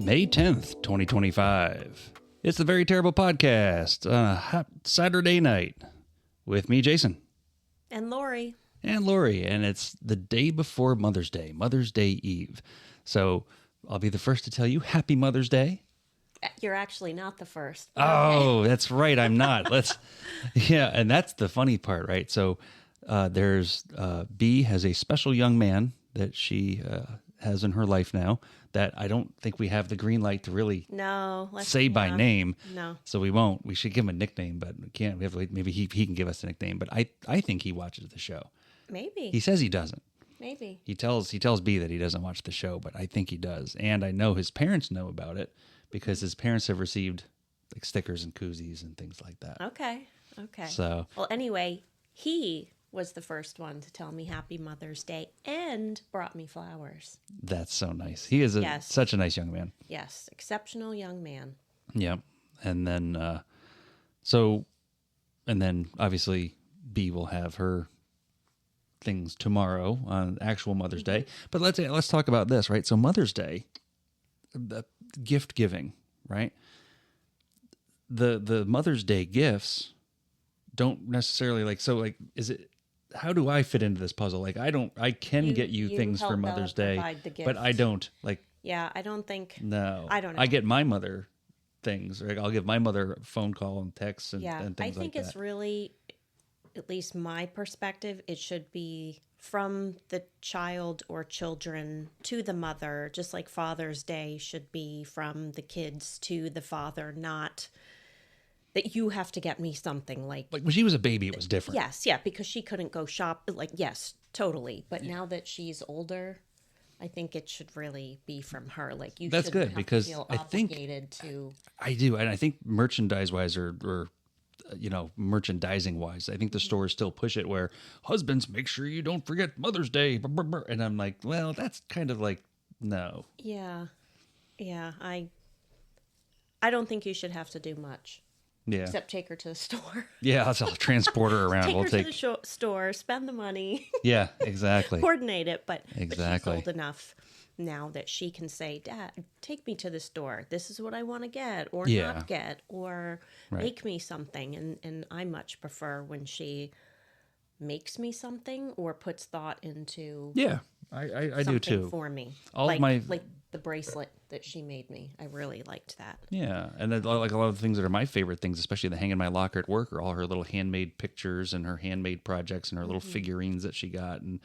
May 10th, 2025. It's the Very Terrible Podcast, hot Saturday night with me, Jason. And Laurie. And it's the day before Mother's Day, Mother's Day Eve. So I'll be the first to tell you, Happy Mother's Day. You're actually not the first. Oh, that's right. I'm not. Yeah. And that's the funny part, right? So there's B has a special young man that she has in her life now that I don't think we have the green light to really say by name. No. So we won't. We should give him a nickname, but we can't. We have to wait. Maybe he can give us a nickname. But I think he watches the show. Maybe. He says he doesn't. Maybe. He tells B that he doesn't watch the show, but I think he does. And I know his parents know about it because his parents have received like stickers and koozies and things like that. Okay. So, well, anyway, he was the first one to tell me Happy Mother's Day and brought me flowers. That's so nice. He is such a nice young man. Yes, exceptional young man. Yeah. And then obviously B will have her things tomorrow on actual Mother's Day. But let's talk about this, right? So Mother's Day, the gift giving, right? The Mother's Day gifts don't necessarily is it, how do I fit into this puzzle? Like I can get you things for Mother's Day, but I don't Yeah, I don't think. No. I don't know. I get my mother things. Right? I'll give my mother a phone call and texts and things like that. I think it's really, at least my perspective, it should be from the child or children to the mother, just like Father's Day should be from the kids to the father, not that you have to get me something like when she was a baby, it was different. Yes, yeah, because she couldn't go shop. Yes, totally. But now that she's older, I think it should really be from her. Like you. That's good because feel I think obligated to. I do, and I think merchandise-wise or merchandising wise, I think the stores still push it where husbands make sure you don't forget Mother's Day, and I'm like, well, that's kind of like no. Yeah. I don't think you should have to do much. Yeah. Except take her to the store. Yeah, I'll transport her around. Take her to the store, spend the money. Yeah, exactly. Coordinate it, but exactly. But she's old enough now that she can say, Dad, take me to the store. This is what I want to get or not get or make me something. And I much prefer when she makes me something or puts thought into I do too. For me. Like the bracelet that she made me. I really liked that. Yeah, and then, like a lot of the things that are my favorite things, especially that hang in my locker at work, are all her little handmade pictures and her handmade projects and her little figurines that she got, and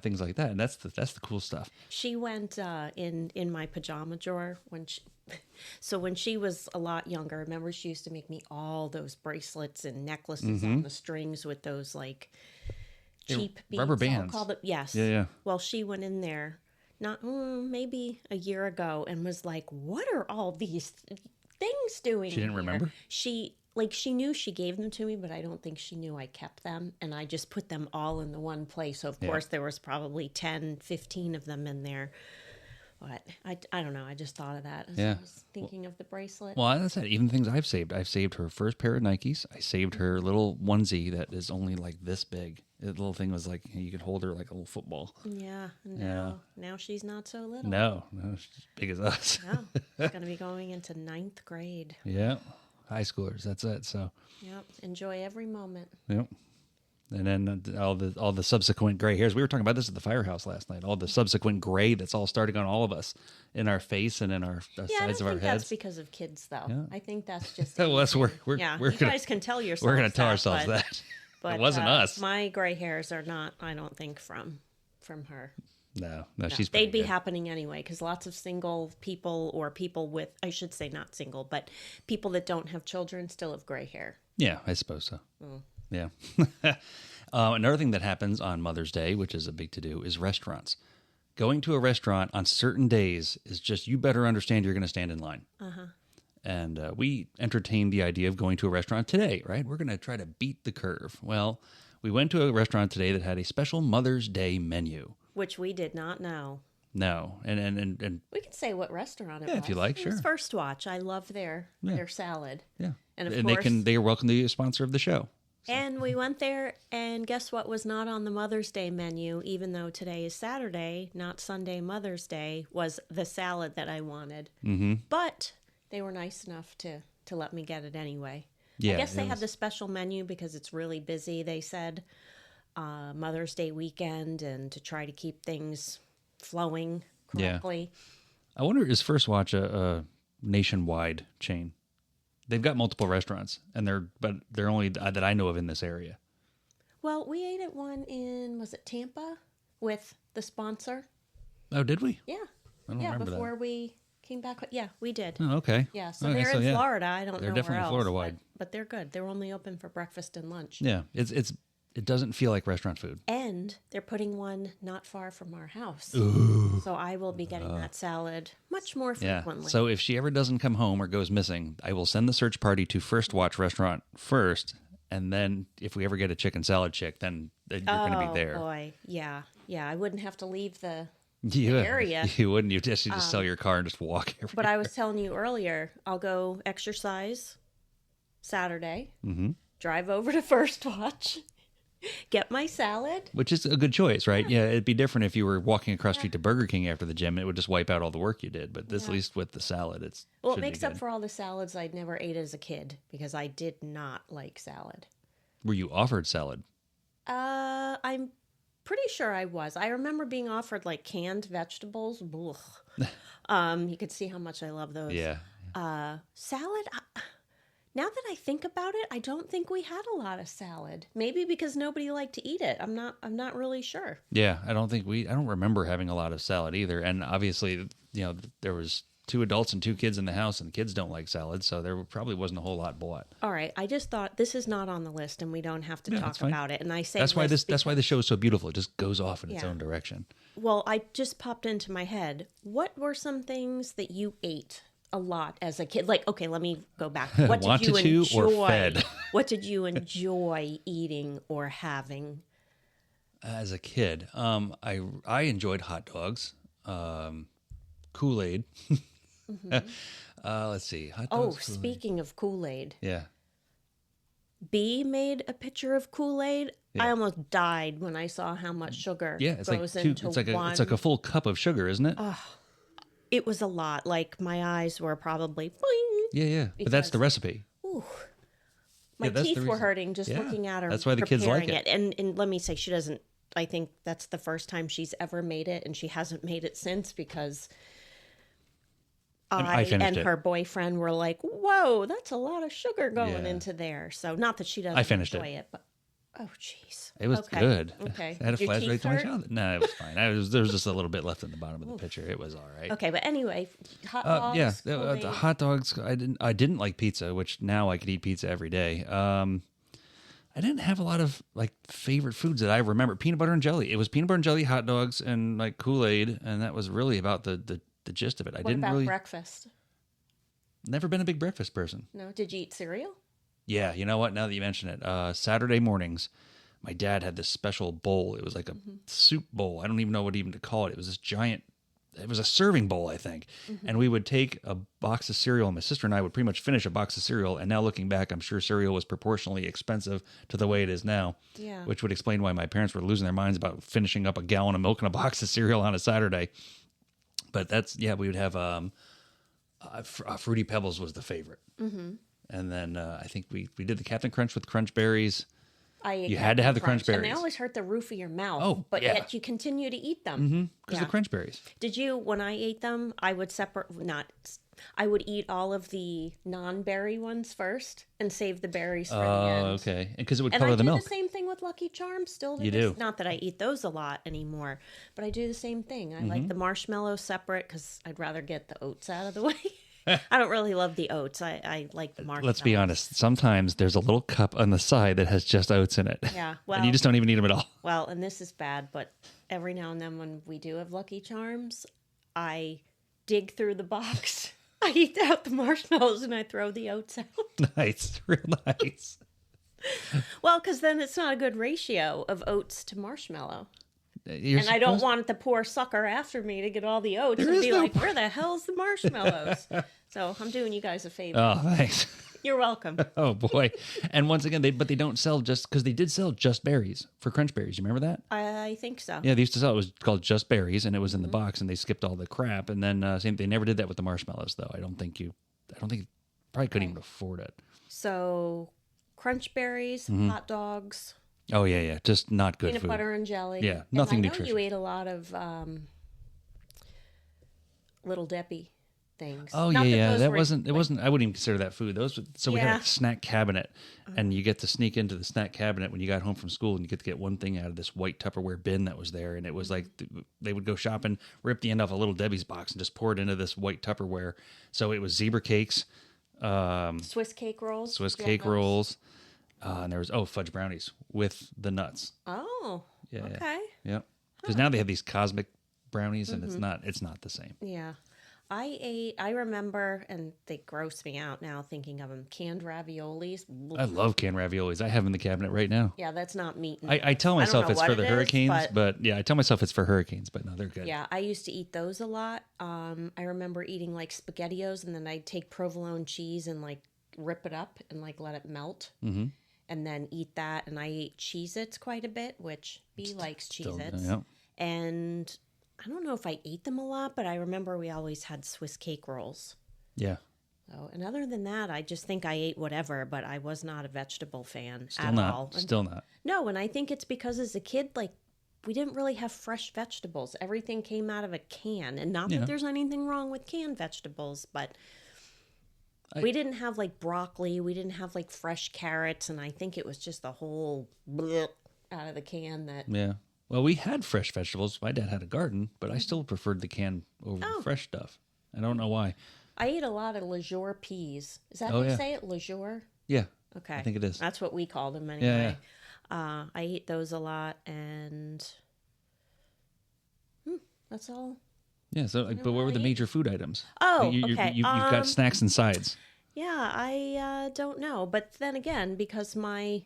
things like that. And that's the cool stuff. She went in my pajama drawer when she was a lot younger. Remember, she used to make me all those bracelets and necklaces on the strings with those like cheap beads, rubber bands. Yes. Yeah. Well, she went in there. Not maybe a year ago and was like, what are all these things doing? She didn't remember? She knew she gave them to me, but I don't think she knew I kept them. And I just put them all in the one place. So, of course, there was probably 10, 15 of them in there. But I don't know. I just thought of that as I was thinking of the bracelet. Well, that's it. Even things I've saved. I've saved her first pair of Nikes. I saved her little onesie that is only like this big. The little thing was like, you could hold her like a little football. Yeah. Now she's not so little. No, she's as big as us. No, she's going to be going into 9th grade. Yeah. High schoolers. That's it. So. Yep. Enjoy every moment. Yep. And then all the subsequent gray hairs. We were talking about this at the firehouse last night. All the subsequent gray that's all starting on all of us in our face and in our sides of our heads. I don't think that's because of kids, though. Yeah. I think that's just. Well, we're you guys can tell yourselves. We're going to tell ourselves that. But it wasn't us. My gray hairs are not. I don't think from her. No, she's. They'd be happening anyway because lots of single people or people with, I should say, not single, but people that don't have children still have gray hair. Yeah, I suppose so. Yeah. Another thing that happens on Mother's Day, which is a big to-do, is restaurants. Going to a restaurant on certain days is just, you better understand you're going to stand in line. Uh-huh. And we entertained the idea of going to a restaurant today, right? We're going to try to beat the curve. Well, we went to a restaurant today that had a special Mother's Day menu. Which we did not know. No. And we can say what restaurant it was. Yeah, if you like, sure. It was First Watch. I love their salad. Yeah. And of course, they are welcome to be a sponsor of the show. So. And we went there, and guess what was not on the Mother's Day menu, even though today is Saturday, not Sunday Mother's Day, was the salad that I wanted. Mm-hmm. But they were nice enough to let me get it anyway. Yeah, I guess they had the special menu because it's really busy, they said, Mother's Day weekend, and to try to keep things flowing correctly. Yeah. I wonder, is First Watch a nationwide chain? They've got multiple restaurants, and they're only that I know of in this area. Well, we ate at one in, was it Tampa, with the sponsor? Oh, did we? Yeah. I don't remember before we came back. Yeah, we did. Oh, okay. Yeah, so okay, they're in Florida. I don't know they're where definitely else, Florida-wide. but they're good. They're only open for breakfast and lunch. Yeah, it doesn't feel like restaurant food. And they're putting one not far from our house. Ooh. So I will be getting that salad much more Yeah. frequently. So if she ever doesn't come home or goes missing, I will send the search party to First Watch Restaurant first, and then if we ever get a chicken salad chick, then you're going to be there. Oh boy, yeah. I wouldn't have to leave the Yeah, area. You wouldn't. You just sell your car and just walk everywhere. But I was telling you earlier, I'll go exercise Saturday, drive over to First Watch, get my salad. Which is a good choice, right? Yeah, it'd be different if you were walking across street to Burger King after the gym. It would just wipe out all the work you did. But at least with the salad, it makes up for all the salads I'd never ate as a kid because I did not like salad. Were you offered salad? I'm pretty sure I was. I remember being offered like canned vegetables. You could see how much I love those. Yeah. Salad. Now that I think about it, I don't think we had a lot of salad. Maybe because nobody liked to eat it. I'm not really sure. Yeah, I don't remember having a lot of salad either. And obviously, there was 2 adults and 2 kids in the house, and kids don't like salad, so there probably wasn't a whole lot bought. All right, I just thought this is not on the list, and we don't have to talk about it. And I say that's why the show is so beautiful. It just goes off in its own direction. Well, I just popped into my head. What were some things that you ate a lot as a kid? Like, okay, let me go back. What did you enjoy? Or fed? What did you enjoy eating or having? As a kid, I enjoyed hot dogs, Kool-Aid. Let's see. Hot dogs, Kool-Aid. Speaking of Kool-Aid. Yeah. B made a picture of Kool-Aid. Yeah. I almost died when I saw how much sugar goes into one. It's like a full cup of sugar, isn't it? It was a lot. Like my eyes were probably boing. Yeah. But that's the recipe. My teeth were hurting just looking at her. That's why the kids like it. And let me say, she doesn't. I think that's the first time she's ever made it, and she hasn't made it since because I and her boyfriend were like, "Whoa, that's a lot of sugar going into there." So not that she doesn't enjoy it, but oh, jeez, it was good. Okay, I had a flashback to my childhood. No, it was fine. There was just a little bit left in the bottom of the pitcher. It was all right. Okay, but anyway, hot dogs. The hot dogs. I didn't like pizza, which now I could eat pizza every day. I didn't have a lot of like favorite foods that I remember. Peanut butter and jelly. It was peanut butter and jelly, hot dogs, and like Kool-Aid, and that was really about the gist of it. What about breakfast? Never been a big breakfast person. No. Did you eat cereal? Yeah. You know what? Now that you mention it, Saturday mornings, my dad had this special bowl. It was like a soup bowl. I don't even know what even to call it. It was this giant. It was a serving bowl, I think. And we would take a box of cereal, and my sister and I would pretty much finish a box of cereal. And now looking back, I'm sure cereal was proportionally expensive to the way it is now. Yeah. Which would explain why my parents were losing their minds about finishing up a gallon of milk and a box of cereal on a Saturday. But we would have Fruity Pebbles was the favorite. And then I think we did the Captain Crunch with Crunch Berries. You had to have the Crunch Berries. And they always hurt the roof of your mouth, yet you continue to eat them. Because the Crunch Berries. Did you, when I ate them, I would I would eat all of the non-berry ones first and save the berries for the end. Oh, okay. Because it would color the milk. I do the same thing with Lucky Charms still. You do. Not that I eat those a lot anymore, but I do the same thing. I like the marshmallow separate because I'd rather get the oats out of the way. I don't really love the oats. I like the marshmallows. Let's be honest. Sometimes there's a little cup on the side that has just oats in it. Yeah. Well, and you just don't even eat them at all. Well, and this is bad, but every now and then when we do have Lucky Charms, I dig through the box. I eat out the marshmallows and I throw the oats out. Nice. Real nice. Well, because then it's not a good ratio of oats to marshmallow. And I don't want the poor sucker after me to get all the oats and be like, where the hell's the marshmallows? So I'm doing you guys a favor. Oh, thanks. You're welcome. Oh, boy. And once again, they don't sell just, because they did sell just berries for Crunch Berries. You remember that? I think so. Yeah, they used to sell, it was called Just Berries, and it was in the box, and they skipped all the crap. And then they never did that with the marshmallows, though. I don't think probably couldn't even afford it. So Crunch Berries, hot dogs. Oh, yeah. Just not good Peanut food. butter and jelly. Yeah, nothing and I know nutritious. you ate a lot of Little Debbie things. Oh, Not yeah. That were, wasn't, it wasn't, I wouldn't even consider that food. We had a snack cabinet, Uh-huh. and you get to sneak into the snack cabinet when you got home from school, and you get to get one thing out of this white Tupperware bin that was there. And it was like, they would go shopping, rip the end off a Little Debbie's box, and just pour it into this white Tupperware. So it was zebra cakes, Swiss cake rolls. rolls. And there was, fudge brownies with the nuts. Oh, Yeah. okay. Yeah. Because now they have these cosmic brownies, and it's not the same. Yeah. I remember, and they gross me out now thinking of them, canned raviolis. I love canned raviolis. I have them in the cabinet right now. Yeah, that's not meat. I tell myself it's for the hurricanes, but I tell myself it's for hurricanes, but no, they're good. yeah, I used to eat those a lot. I remember eating like SpaghettiOs, and then I'd take provolone cheese and like rip it up and like let it melt. Mm-hmm. And then eat that. And I ate Cheez-Its quite a bit, which B likes Cheez-Its. Yeah. And I don't know if I ate them a lot, but I remember we always had Swiss cake rolls. Yeah. So, and other than that, I just think I ate whatever, but I was not a vegetable fan Still at not. all. Still not. No, and I think it's because as a kid, like, we didn't really have fresh vegetables. Everything came out of a can. And not that there's anything wrong with canned vegetables, but we didn't have like broccoli. We didn't have like fresh carrots. And I think it was just the whole bleh out of the can that. Yeah. Well, we had fresh vegetables. My dad had a garden, but I still preferred the can over the fresh stuff. I don't know why. I ate a lot of leisure peas. Is that how you say it? Leisure? Yeah. Okay. I think it is. That's what we call them anyway. Yeah. I ate those a lot, and that's all. Yeah. So, but what were the major food items? Oh, okay. You've got snacks and sides. Yeah, I don't know. But then again, because my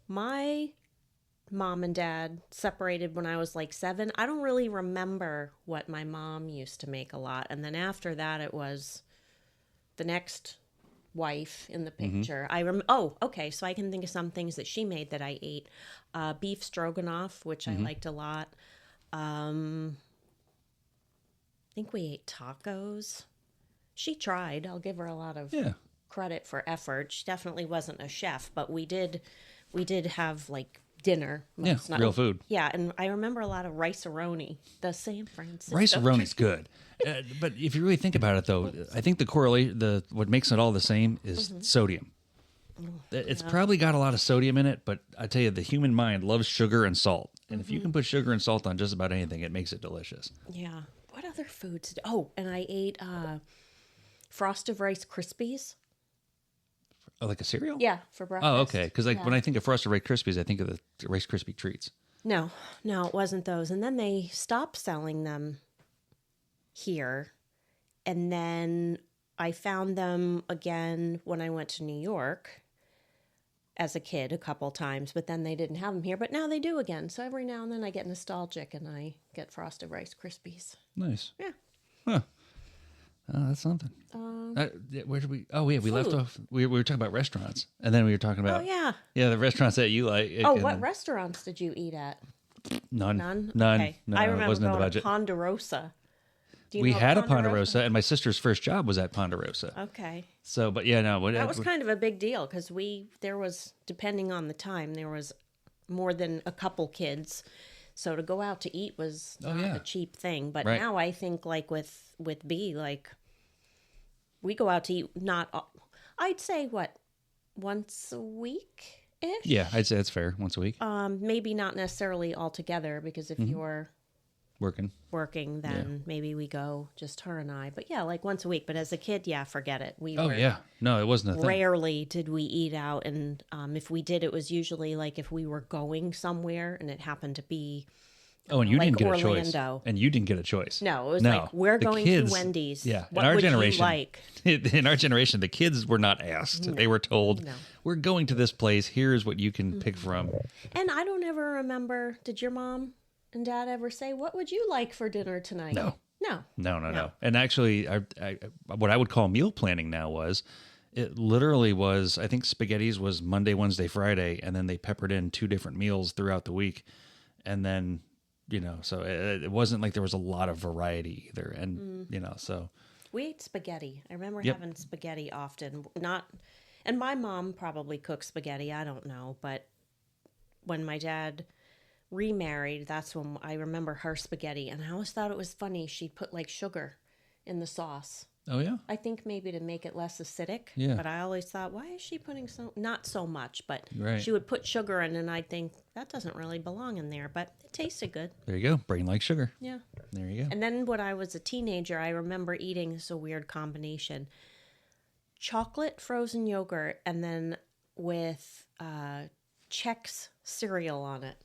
mom and dad separated when I was like 7, I don't really remember what my mom used to make a lot. And then after that, it was the next wife in the picture. Okay, so I can think of some things that she made that I ate. Beef stroganoff, which I liked a lot. I think we ate tacos. She tried. I'll give her a lot of credit for effort. She definitely wasn't a chef, but we did have like dinner. Real food. Yeah, and I remember a lot of rice-a-roni, the San Francisco. Rice-a-roni's good. But if you really think about it, though, I think what makes it all the same is sodium. It's probably got a lot of sodium in it, but I tell you, the human mind loves sugar and salt. And if you can put sugar and salt on just about anything, it makes it delicious. Yeah. What other foods? And I ate Frosted Rice Krispies. Oh, like a cereal? Yeah, for breakfast. Oh, okay. Because when I think of Frosted Rice Krispies, I think of the Rice Krispie treats. No, it wasn't those. And then they stopped selling them here. And then I found them again when I went to New York as a kid a couple times, but then they didn't have them here. But now they do again. So every now and then I get nostalgic and I get Frosted Rice Krispies. Nice. Yeah. Huh. Oh, that's something. Where did we? Oh, yeah, we left off. We were talking about restaurants, and then we were talking about. Oh, yeah. Yeah, the restaurants that you like. What restaurants did you eat at? None. Okay. No, I remember it wasn't in going the budget. to Ponderosa. We had a Ponderosa, and my sister's first job was at Ponderosa. Okay. So, but yeah, no. That was kind of a big deal because there was, depending on the time, there was more than a couple kids. So to go out to eat was not a cheap thing. But now I think like with B, like we go out to eat I'd say once a week-ish? Yeah, I'd say that's fair. Once a week. Maybe not necessarily all together because if you're working, then maybe we go just her and I. But yeah, like once a week. But as a kid, forget it. No, it wasn't a thing. Rarely did we eat out, and if we did, it was usually like if we were going somewhere and it happened to be. Oh, and you didn't get Orlando. a choice. And you didn't get a choice. No, it was like we're going to Wendy's. Yeah, what in our would generation, you like? In our generation, the kids were not asked. No. They were told, "We're going to this place. Here's what you can pick from." And I don't ever remember. Did your mom and Dad ever say, "What would you like for dinner tonight?" No. No. And actually, what I would call meal planning now was, it literally was, I think spaghettis was Monday, Wednesday, Friday, and then they peppered in 2 different meals throughout the week. And then, so it wasn't like there was a lot of variety either. And, so. We ate spaghetti. I remember Yep. having spaghetti often. And my mom probably cooked spaghetti. I don't know. But when my dad remarried, that's when I remember her spaghetti. And I always thought it was funny. She'd put like sugar in the sauce. Oh, yeah? I think maybe to make it less acidic. Yeah. But I always thought, why is she putting not so much, but Right. she would put sugar in, and I'd think, that doesn't really belong in there. But it tasted good. There you go. Brain like sugar. Yeah. There you go. And then when I was a teenager, I remember eating this a weird combination. Chocolate frozen yogurt, and then with Chex cereal on it.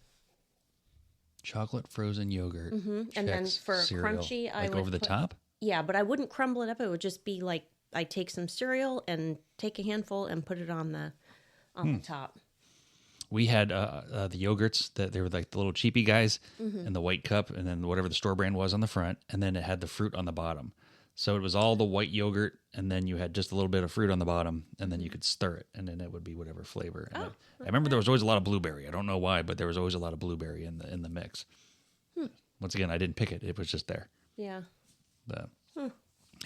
Chocolate frozen yogurt. Mm-hmm. And then Chex for cereal. crunchy, I like would over the put, top? Yeah, but I wouldn't crumble it up. It would just be like I'd take some cereal and take a handful and put it on the top. We had the yogurts that they were like the little cheapy guys in the white cup, and then whatever the store brand was on the front, and then it had the fruit on the bottom. So it was all the white yogurt, and then you had just a little bit of fruit on the bottom, and then you could stir it, and then it would be whatever flavor. And I remember there was always a lot of blueberry. I don't know why, but there was always a lot of blueberry in the mix. Once again, I didn't pick it; it was just there. Yeah.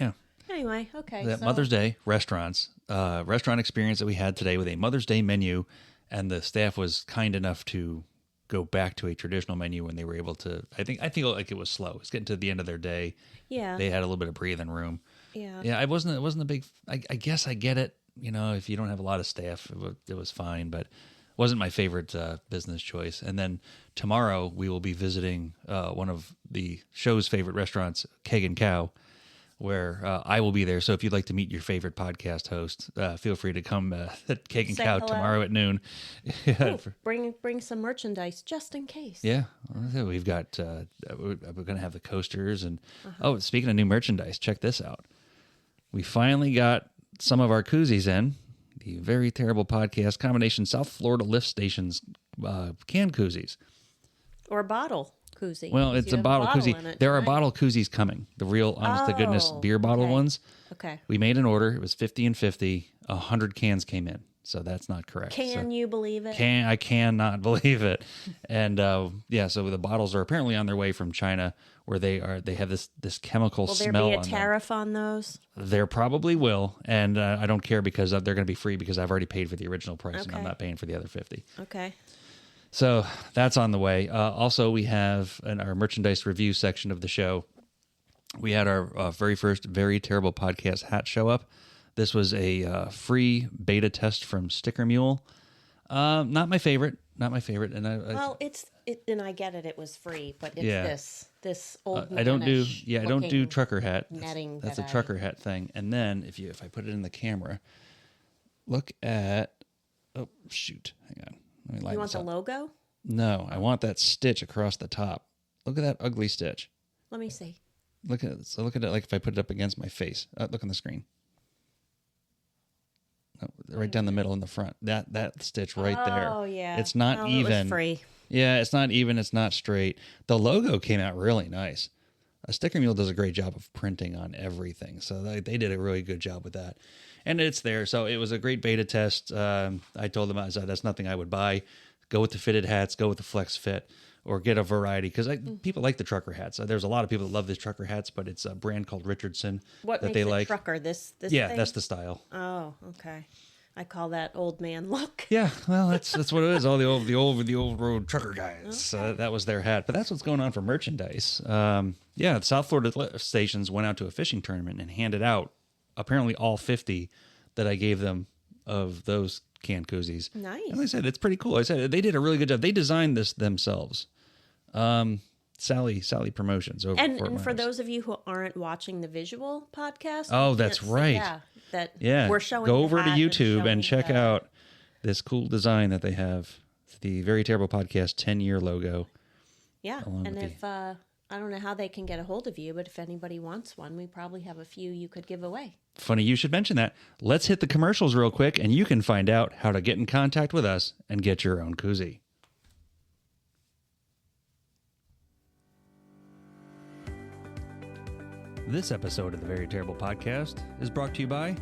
Yeah. Anyway, okay. That Mother's Day restaurant experience that we had today with a Mother's Day menu, and the staff was kind enough to go back to a traditional menu when they were able to. I feel like it was slow. It's getting to the end of their day. Yeah. They had a little bit of breathing room. Yeah. Yeah, it wasn't a big. I guess I get it. If you don't have a lot of staff, it was fine, but wasn't my favorite business choice. And then tomorrow we will be visiting one of the show's favorite restaurants, Keg and Cow, where I will be there. So if you'd like to meet your favorite podcast host, feel free to come at Cake and Say Cow hello. tomorrow at noon. Ooh, bring some merchandise just in case. Yeah, we've got. We're going to have the coasters, and speaking of new merchandise, check this out. We finally got some of our koozies in. The Very Terrible Podcast combination South Florida lift stations can koozies. Or a bottle koozie. Well, it's a bottle koozie. There are bottle koozies coming. The real, honest to goodness beer bottle ones. Okay. We made an order. It was 50 and 50. 100 cans came in. So that's not correct. Can you believe it? I cannot believe it. And so the bottles are apparently on their way from China, where they have this chemical smell. Will there be a tariff on those? There probably will, and I don't care because they're going to be free because I've already paid for the original price and I'm not paying for the other 50. Okay. So that's on the way. Also, we have in our merchandise review section of the show, we had our very first Very Terrible Podcast hat show up. This was a free beta test from Sticker Mule. Not my favorite. And and I get it. It was free, but it's this old. I don't do trucker hat. Netting. That's a trucker hat thing. And then if I put it in the camera, look at. Oh shoot! Hang on. Let me line You want this the up. logo? No, I want that stitch across the top. Look at that ugly stitch. Let me see. Look at it. So look at it like if I put it up against my face. Look on the screen. Right down the middle in the front. That stitch right there. Oh yeah. It's not even. It was free. Yeah, it's not even. It's not straight. The logo came out really nice. Sticker Mule does a great job of printing on everything, so they did a really good job with that. And it's there, so it was a great beta test. I told them that's nothing I would buy. Go with the fitted hats. Go with the flex fit. Or get a variety, because people like the trucker hats. There's a lot of people that love these trucker hats, but it's a brand called Richardson that makes they it like. Trucker? This yeah, thing? That's the style. Oh, okay. I call that old man look. Yeah, well, that's what it is. All the old road trucker guys. Okay. That was their hat. But that's what's going on for merchandise. The South Florida stations went out to a fishing tournament and handed out apparently all 50 that I gave them of those canned koozies. Nice. And like I said, it's pretty cool. I said they did a really good job. They designed this themselves. Sally Promotions over and for those of you who aren't watching the visual podcast, oh, that's right. We're showing. Go over to YouTube and check out this cool design that they have. The Very Terrible Podcast 10-year logo. Yeah, and if I don't know how they can get a hold of you, but if anybody wants one, we probably have a few you could give away. Funny you should mention that. Let's hit the commercials real quick, and you can find out how to get in contact with us and get your own koozie. This episode of the Very Terrible Podcast is brought to you by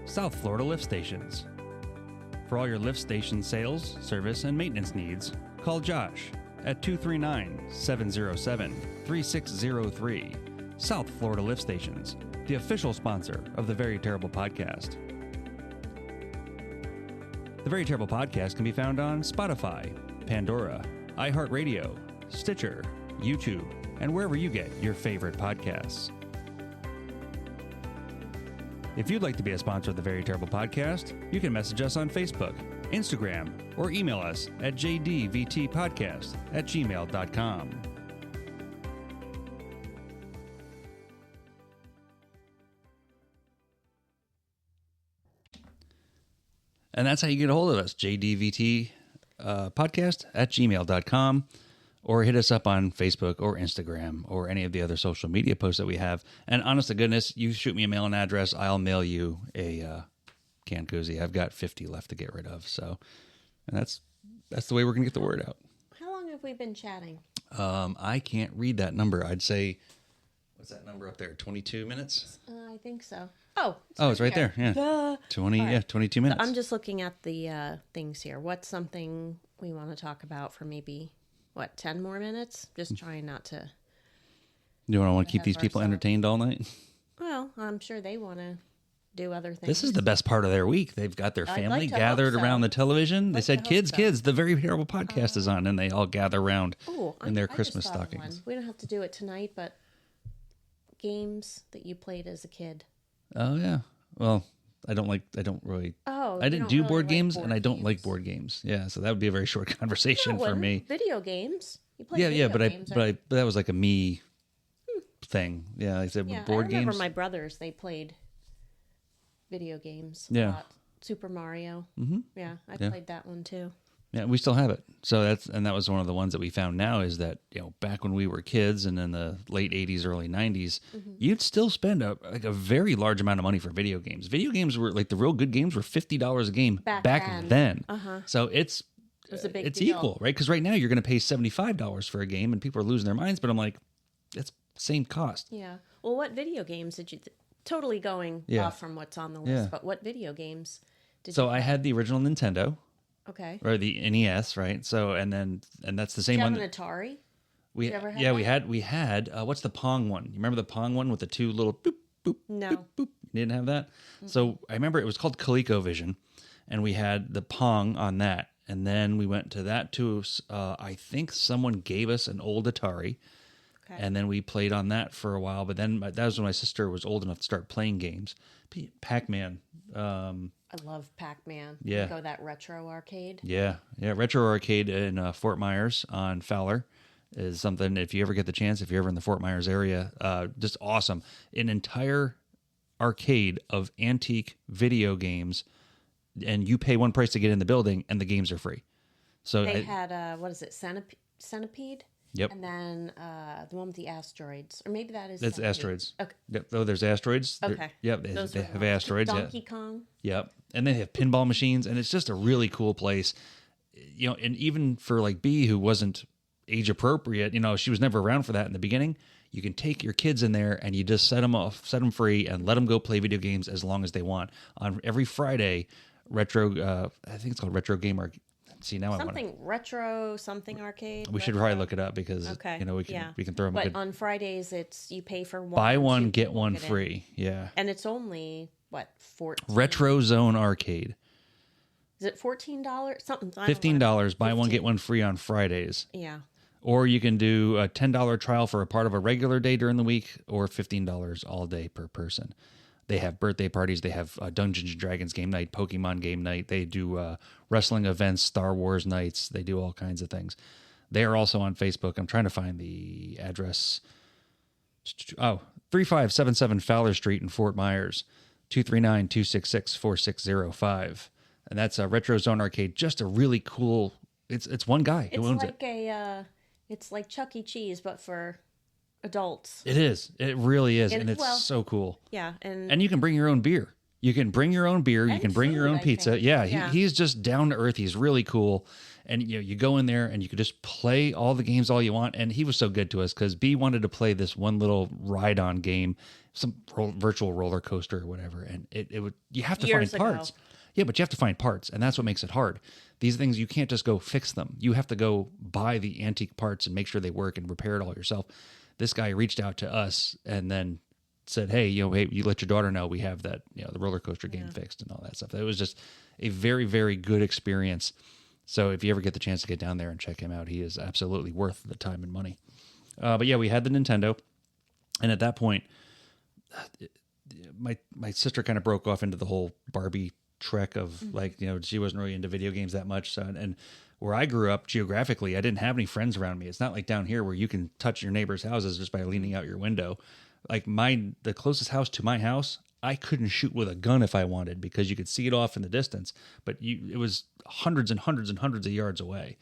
South Florida Lift Stations. For all your lift station sales, service, and maintenance needs, call Josh at 239-707-3603. South Florida Lift Stations, the official sponsor of the Very Terrible Podcast. The Very Terrible Podcast can be found on Spotify, Pandora, iHeartRadio, Stitcher, YouTube, and wherever you get your favorite podcasts. If you'd like to be a sponsor of the Very Terrible Podcast, you can message us on Facebook, Instagram, or email us at jdvtpodcast@gmail.com. And that's how you get a hold of us, jdvtpodcast @gmail.com, or hit us up on Facebook or Instagram or any of the other social media posts that we have. And honest to goodness, you shoot me a mailing address, I'll mail you a canned koozie. I've got 50 left to get rid of. So, and that's the way we're going to get the word out. How long have we been chatting? I can't read that number. I'd say, what's that number up there? 22 minutes? I think so. Oh, it's right there. Yeah. 22 minutes. So I'm just looking at the things here. What's something we want to talk about for maybe, 10 more minutes? Just trying not to. You want to keep these people entertained all night? Well, I'm sure they want to do other things. This is the best part of their week. They've got their family gathered around the television. They said, kids, the Very Terrible Podcast is on, and they all gather around in their Christmas stockings. We don't have to do it tonight, but games that you played as a kid. Oh, yeah. Well, I didn't do board games, and I don't like board games. Yeah, so that would be a very short conversation for me. Video games. You play video games, but that was like a me thing. Yeah, I said board games. I remember my brothers, they played video games. Yeah. A lot. Super Mario. Mm-hmm. Yeah, I played that one too. Yeah, we still have it. So that was one of the ones that we found now is that, back when we were kids and in the late 80s, early 90s, you'd still spend a very large amount of money for video games. Video games were like the real good games were $50 a game back then. Uh-huh. So it's a big it's deal. equal, right? Because right now you're going to pay $75 for a game and people are losing their minds. But I'm like, it's same cost. Yeah. Well, what video games did you totally going off from what's on the list, but what video games did you play? I had the original Nintendo. Okay. Or the NES, right? So and that's the same Did you one. have an Atari? We had what's the Pong one? You remember the Pong one with the two little boop boop? No. Boop, boop? You didn't have that? Mm-hmm. So I remember it was called ColecoVision, and we had the Pong on that, and then we went to that too. I think someone gave us an old Atari, and then we played on that for a while. But then that was when my sister was old enough to start playing games. Pac-Man. I love Pac-Man. Yeah. Go that retro arcade. Yeah. Retro arcade in Fort Myers on Fowler is something, if you ever get the chance, if you're ever in the Fort Myers area, just awesome. An entire arcade of antique video games, and you pay one price to get in the building, and the games are free. So they had, Centipede? Yep. And then the one with the asteroids. Or maybe that is That's Centipede. asteroids. Okay. Yep. Oh, there's asteroids. Okay. Yep. They have asteroids. Donkey Kong. Yep. And they have pinball machines, and it's just a really cool place. And even for like B, who wasn't age appropriate, she was never around for that in the beginning. You can take your kids in there and you just set them free and let them go play video games as long as they want. On every Friday, I think it's called Retro Game Arcade. See, now retro something arcade. We should probably look it up because we can throw them. But on Fridays, you pay for one. Buy one, get one free. Yeah, and it's only $14. Retro Zone Arcade. Is it $14? Something. $15. Buy one, get one free on Fridays. Yeah. Or you can do a $10 trial for a part of a regular day during the week, or $15 all day per person. They have birthday parties. They have Dungeons and Dragons game night, Pokemon game night. They do wrestling events, Star Wars nights. They do all kinds of things. They are also on Facebook. I'm trying to find the address. 3577 Fowler Street in Fort Myers, 239-266-4605. And that's a Retro Zone Arcade. Just a really cool. It's one guy who owns it. It's like Chuck E. Cheese, but for adults. It is. It really is. And it's so cool. Yeah. And you can bring your own beer. You can bring your own beer. You can bring your own pizza. Yeah. He's just down to earth. He's really cool. And you go in there and you could just play all the games all you want. And he was so good to us because B wanted to play this one little ride-on game, some virtual roller coaster or whatever. And it would you have to Years find parts. ago. Yeah, but you have to find parts, and that's what makes it hard. These things you can't just go fix them. You have to go buy the antique parts and make sure they work and repair it all yourself. This guy reached out to us and then said, "Hey, hey, you let your daughter know we have that, the roller coaster game fixed and all that stuff." It was just a very, very good experience. So if you ever get the chance to get down there and check him out, he is absolutely worth the time and money. But yeah, we had the Nintendo, and at that point, my sister kind of broke off into the whole Barbie trek of she wasn't really into video games that much. So, and where I grew up geographically, I didn't have any friends around me. It's not like down here where you can touch your neighbor's houses just by leaning out your window. Like the closest house to my house, I couldn't shoot with a gun if I wanted because you could see it off in the distance, but it was hundreds and hundreds and hundreds of yards away.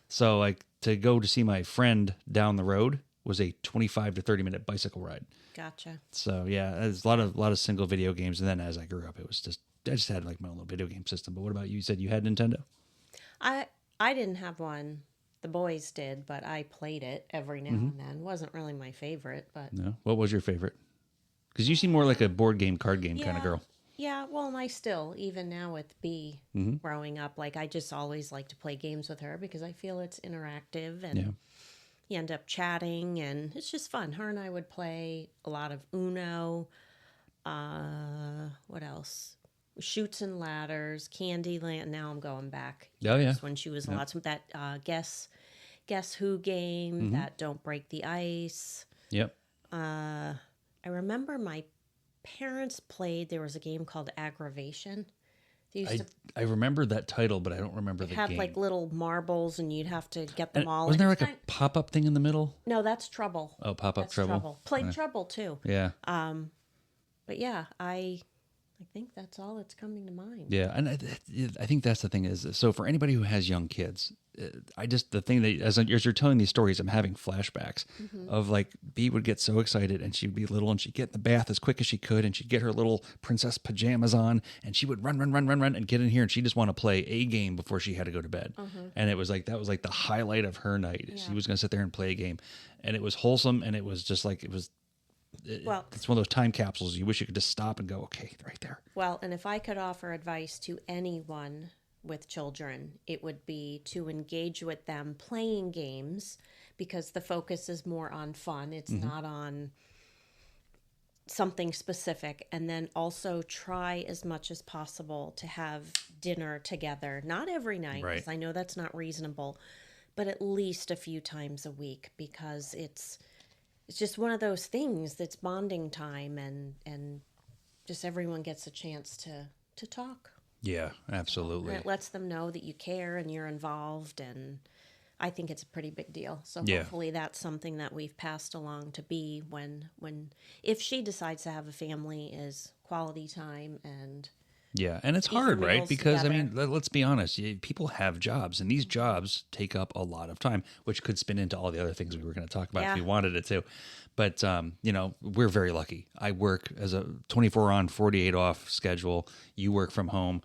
So like to go to see my friend down the road was a 25 to 30 minute bicycle ride. Gotcha. So yeah, there's a lot of single video games. And then as I grew up, I just had like my own little video game system. But what about you? You said you had Nintendo? I didn't have one. The boys did, but I played it every now and then. Wasn't really my favorite, but... No? What was your favorite? Because you seem more like a board game, card game kind of girl. Yeah, well, and I still, even now with B growing up, like I just always like to play games with her because I feel it's interactive and you end up chatting and it's just fun. Her and I would play a lot of Uno. What else? Chutes and Ladders, Candyland. Now I'm going back. Oh yeah, when she was a lot. So that guess who game. That Don't Break the Ice. Yep. I remember my parents played. There was a game called Aggravation. I remember that title, but I don't remember the game. It had like little marbles, and you'd have to get them all. Wasn't there like a pop-up thing in the middle? No, that's Trouble. Oh, pop-up Trouble. Played Trouble too. Yeah. But yeah, I think that's all that's coming to mind. Yeah, and I think that's the thing is, so for anybody who has young kids, the thing that, as you're telling these stories, I'm having flashbacks of like, B would get so excited and she'd be little and she'd get in the bath as quick as she could and she'd get her little princess pajamas on and she would run and get in here and she just want to play a game before she had to go to bed. And it was like, that was like the highlight of her night. Yeah. She was going to sit there and play a game and it was wholesome and it was just like, it's one of those time capsules. You wish you could just stop and go, okay, right there. Well, and if I could offer advice to anyone with children, it would be to engage with them playing games because the focus is more on fun. It's not on something specific. And then also try as much as possible to have dinner together. Not every night, because I know that's not reasonable, but at least a few times a week because it's just one of those things that's bonding time and just everyone gets a chance to talk. Yeah, absolutely. And it lets them know that you care and you're involved, and I think it's a pretty big deal. So hopefully that's something that we've passed along to B when if she decides to have a family, is quality time and... Yeah, and it's hard, right? Because, together. I mean, let's be honest. People have jobs, and these jobs take up a lot of time, which could spin into all the other things we were going to talk about if you wanted it to. But, we're very lucky. I work as a 24 on, 48 off schedule. You work from home.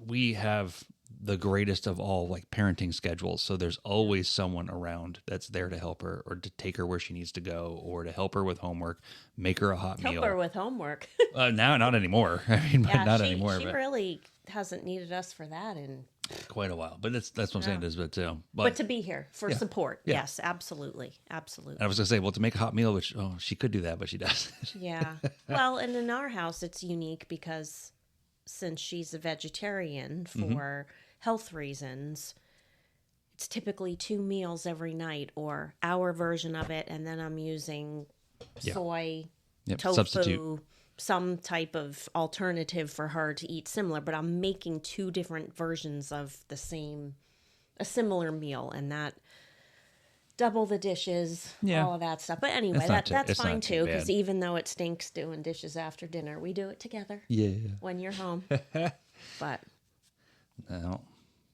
We have the greatest of all, like, parenting schedules. So there's always someone around that's there to help her or to take her where she needs to go or to help her with homework, make her a hot meal. Help her with homework. Now, not anymore. I mean, not anymore. She really hasn't needed us for that in quite a while. But that's what I'm saying is, but to be here for support. Yeah. Yes, absolutely. Absolutely. I was going to say, well, to make a hot meal, which, she could do that, but she doesn't. Yeah. Well, and in our house, it's unique because since she's a vegetarian for health reasons, it's typically 2 meals every night or our version of it. And then I'm using soy, tofu, substitute. Some type of alternative for her to eat similar, but I'm making 2 different versions of a similar meal, and that double the dishes, all of that stuff. But anyway, that's fine too, because even though it stinks doing dishes after dinner, we do it together. Yeah. When you're home. But no.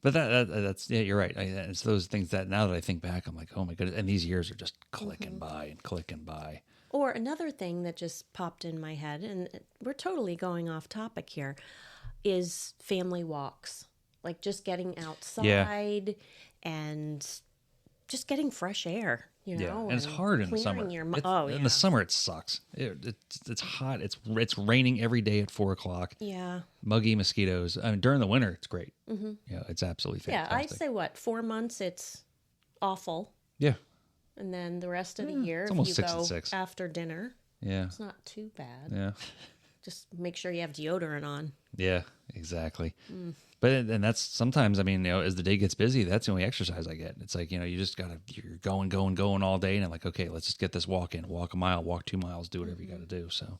But that's you're right. It's those things that now that I think back, I'm like, oh my goodness, and these years are just clicking by and clicking by. Or another thing that just popped in my head, and we're totally going off topic here, is family walks. like just getting outside and just getting fresh air, and it's hard in the summer. In the summer, it sucks. It's hot. It's raining every day at 4:00. Yeah. Muggy mosquitoes. I mean, during the winter, it's great. Mm-hmm. Yeah, it's absolutely fantastic. Yeah, I say 4 months, it's awful. Yeah. And then the rest of the year, it's almost if 6 you and go 6. after dinner, it's not too bad. Yeah. Just make sure you have deodorant on. Yeah, exactly. But that's sometimes, I mean, as the day gets busy, that's the only exercise I get. It's like, you just you're going all day. And I'm like, okay, let's just get this walk in. Walk a mile, walk 2 miles, do whatever you got to do. So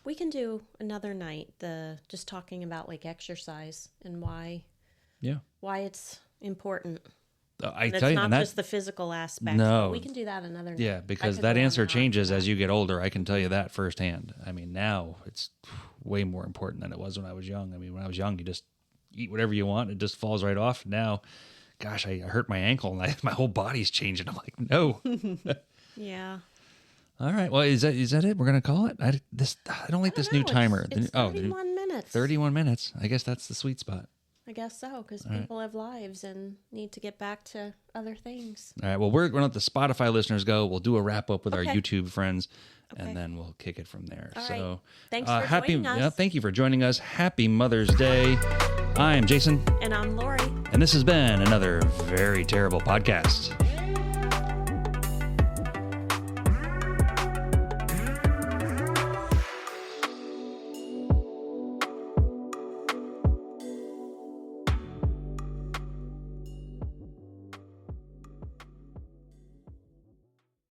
we can do another night, just talking about like exercise and why it's important. I tell tell you, it's not just the physical aspect. No, we can do that another night. Yeah, because that answer changes as you get older. I can tell you that firsthand. I mean, now it's way more important than it was when I was young. I mean, when I was young, you just eat whatever you want. It just falls right off. Now, gosh, I hurt my ankle and my whole body's changing. I'm like, no. Yeah. All right. Well, is that it? We're gonna call it. I don't like this new timer. It's 31 minutes. 31 minutes. I guess that's the sweet spot. I guess so, because people have lives and need to get back to other things. All right. Well, we're going to let the Spotify listeners go. We'll do a wrap up with our YouTube friends, and then we'll kick it from there. All so, right. Thanks for joining us. Yeah, thank you for joining us. Happy Mother's Day. I'm Jason. And I'm Laurie. And this has been another very terrible podcast.